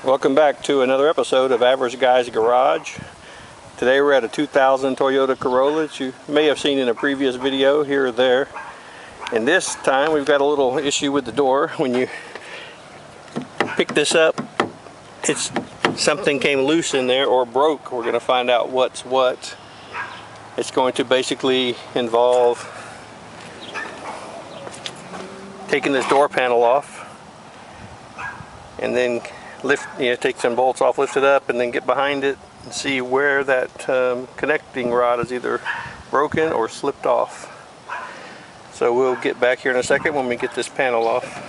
Welcome back to another episode of Average Guy's Garage. Today we're at a 2000 Toyota Corolla that you may have seen in a previous video here or there. And this time we've got a little issue with the door. When you pick this up, something came loose in there or broke. We're going to find out what's what. It's going to basically involve taking this door panel off and then take some bolts off, lift it up, and then get behind it and see where that connecting rod is either broken or slipped off. So we'll get back here in a second when we get this panel off.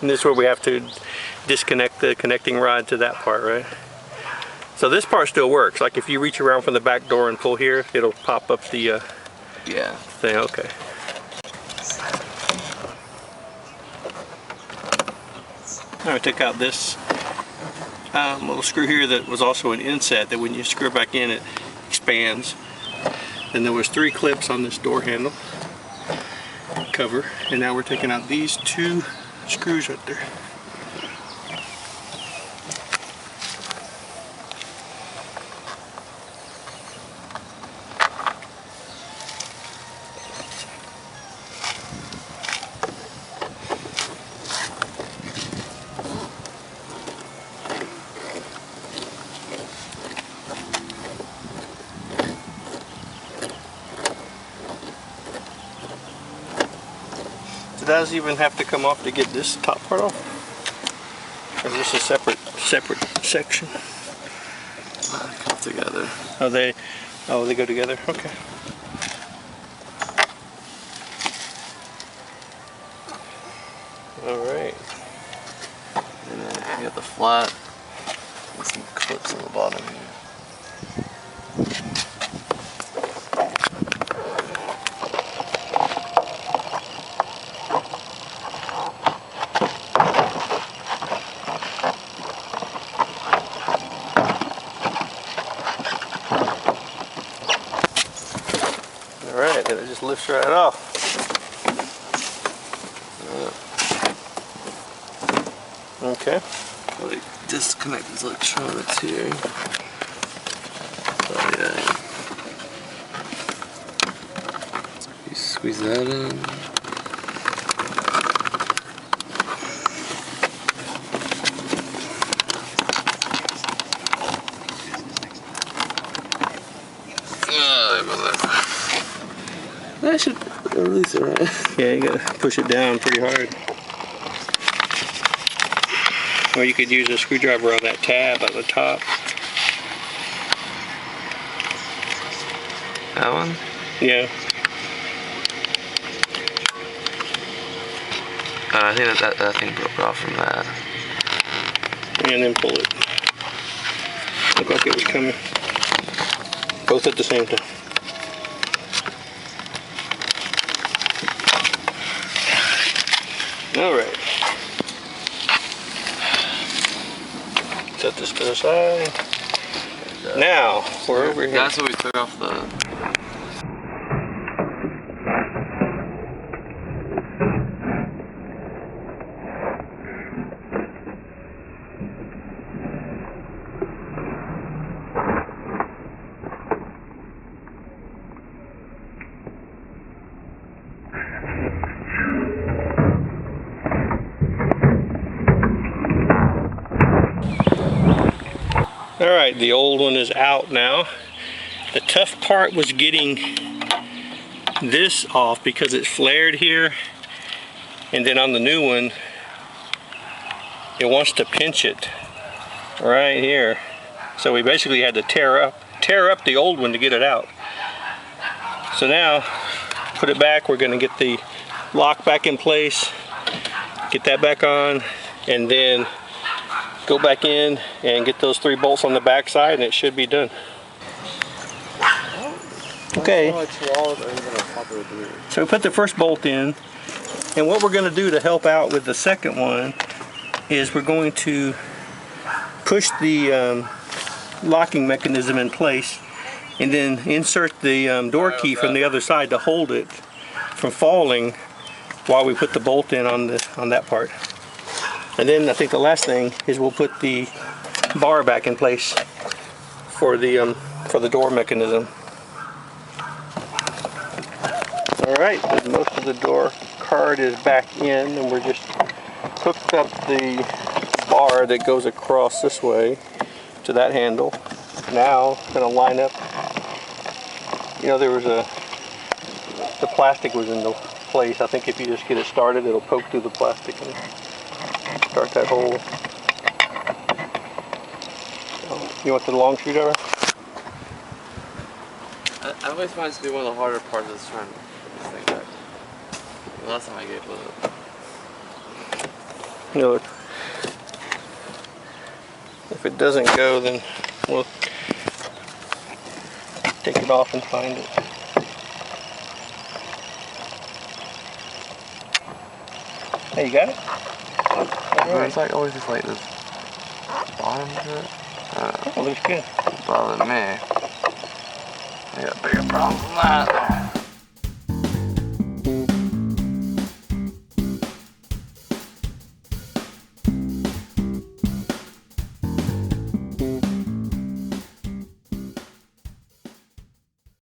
And this is where we have to disconnect the connecting rod to that part, right? So this part still works. Like if you reach around from the back door and pull here, it'll pop up the thing. Okay. I took out this little screw here that was also an inset that when you screw it back in, it expands. And there was 3 clips on this door handle cover, and now we're taking out these 2 screws right there. Does even have to come off to get this top part off? Or is this a separate section? They come together. Oh, they go together. Okay. All right. And then you got the flat and some clips on the bottom here. Alright, then it just lifts right off. Okay. Like disconnect these electronics here. Oh yeah. You squeeze that in. I should release it, right? Yeah, you gotta push it down pretty hard. Or you could use a screwdriver on that tab at the top. That one? Yeah. I think that thing broke off from that. And then pull it. Looked like it was coming. Both at the same time. Alright. Set this to the side. Now, we're over here. That's what we took off the... Alright, the old one is out now. The tough part was getting this off because it's flared here, and then on the new one it wants to pinch it right here. So we basically had to tear up the old one to get it out. So now, put it back, we're going to get the lock back in place, get that back on, and then go back in and get those 3 bolts on the back side, and it should be done. Okay, so we put the first bolt in, and what we're going to do to help out with the second one is we're going to push the locking mechanism in place, and then insert the door key from the other side to hold it from falling while we put the bolt in on that part. And then I think the last thing is we'll put the bar back in place for the door mechanism. All right, most of the door card is back in, and we're just hooked up the bar that goes across this way to that handle. Now gonna line up. You know, the plastic was in the place. I think if you just get it started, it'll poke through the plastic and start that hole. You want the long screwdriver? I always find it to be one of the harder parts of trying to put this thing back. The last time I gave it was You know, if it doesn't go, then we'll take it off and find it. Hey, you got it? Right. It's like always just like this bottom to it. Oh, looks good. Bother me. I got bigger problems than that.